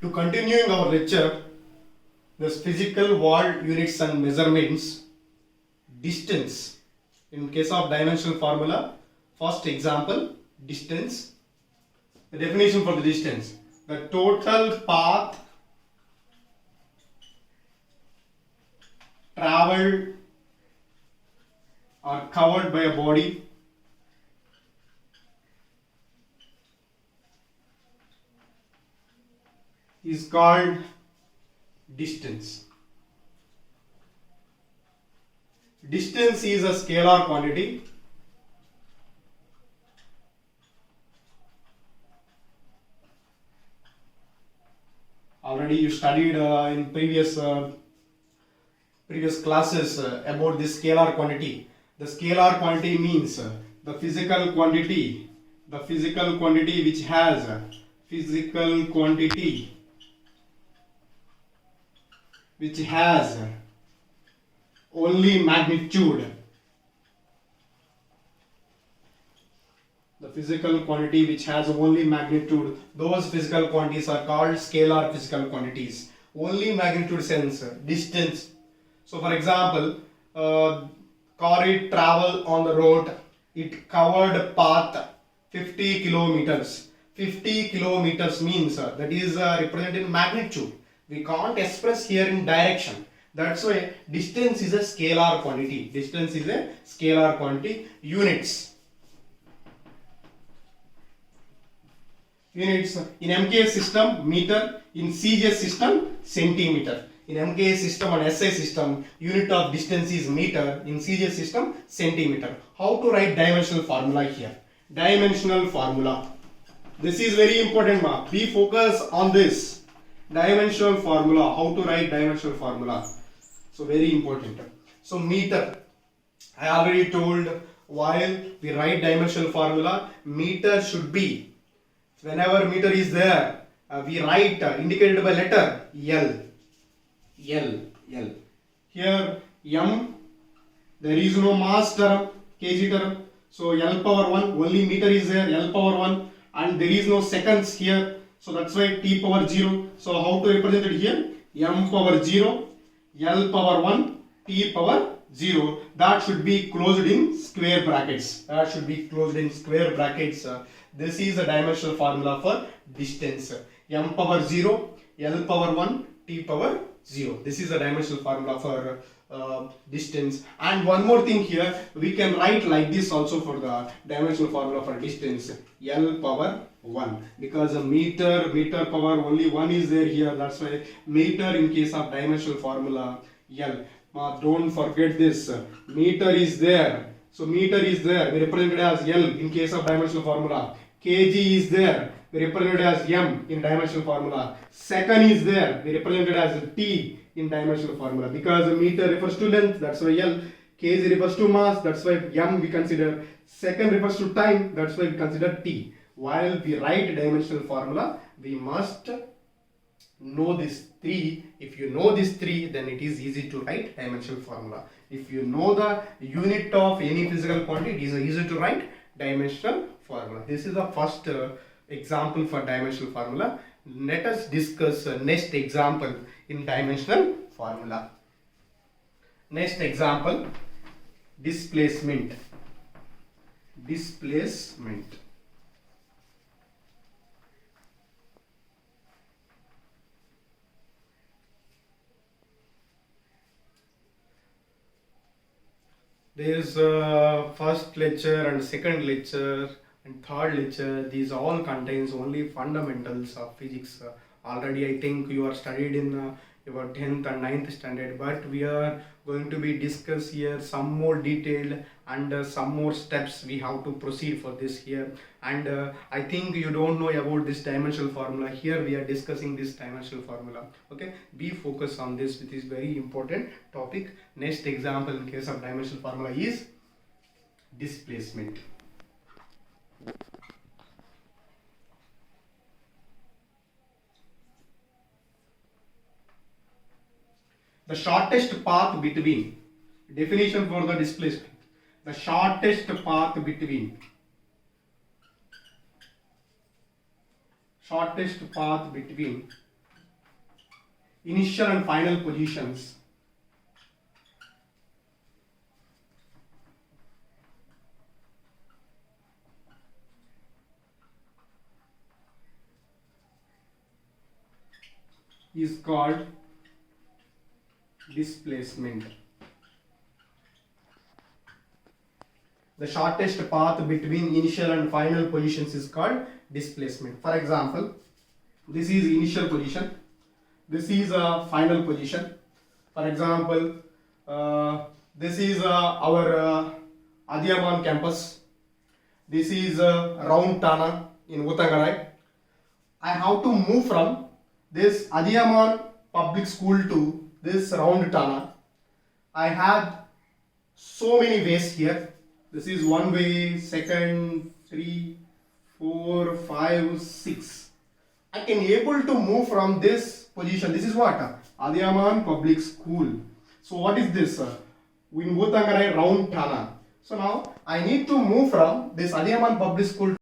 To continuing our lecture, this physical world units and measurements, distance. In case of dimensional formula, first example, distance. The definition for the distance: the total path traveled or covered by a body is called distance. Distance is a scalar quantity. Already you studied in previous classes about this scalar quantity. The scalar quantity means the physical quantity which has only magnitude. The physical quantity which has only magnitude, those physical quantities are called scalar physical quantities. Only magnitude sense, distance. So for example, car it travel on the road, it covered path 50 kilometers. 50 kilometers means that is represented in magnitude. We can't express here in direction. That's why distance is a scalar quantity. Distance is a scalar quantity. Units in MKS system meter, in CGS system centimeter. In MKS system and SI system, unit of distance is meter. In CGS system, centimeter. How to write dimensional formula here? Dimensional formula. This is very important, ma. We focus on this. Dimensional formula. How to write dimensional formula? So very important. So meter. I already told while we write dimensional formula, meter should be, whenever meter is there, we write indicated by letter L. Here M, there is no mass term, kg term. So L power 1, only meter is there, L power 1, and there is no seconds here. So that's why T power 0. So how to represent it here? M power 0, L power 1, T power 0. That should be closed in square brackets. This is a dimensional formula for distance. M power 0, L power 1, T power 0. This is a dimensional formula for distance. And one more thing here, we can write like this also for the dimensional formula for distance. L power 1, because a meter power only 1 is there here. That's why meter in case of dimensional formula L. Don't forget this. Meter is there. So meter is there. We represent it as L in case of dimensional formula. Kg is there. We represent it as M in dimensional formula. Second is there. We represent it as T in dimensional formula. Because meter refers to length, that's why L. Kg refers to mass, that's why M we consider. Second refers to time, that's why we consider T. While we write dimensional formula, we must know these three. If you know these three, then it is easy to write dimensional formula. If you know the unit of any physical quantity, it is easy to write dimensional formula. This is the first example for dimensional formula. Let us discuss next example in dimensional formula. Next example, displacement. There is first lecture and second lecture and third lecture. These all contains only fundamentals of physics. Already I think you are studied in your 10th and 9th standard, but we are going to be discuss here some more detailed and some more steps we have to proceed for this here. And I think you don't know about this dimensional formula. Here we are discussing this dimensional formula. Okay, be focused on this. It is very important topic. Next example in case of dimensional formula is displacement. The shortest path between, definition for the displacement, the shortest path between initial and final positions. Is called displacement. The shortest path between initial and final positions is called displacement. For example, this is initial position, this is a final position. For example, this is our Adiyaman campus, this is Round Tana in Uttangarai. I have to move from this Adiyaman public school to this Round Tana. I had so many ways here. This is one way, second, 3, 4, 5, 6. I can able to move from this position. This is what? Adiyaman public school. So what is this? In Uttangarai Round Tana. So now I need to move from this Adiyaman public school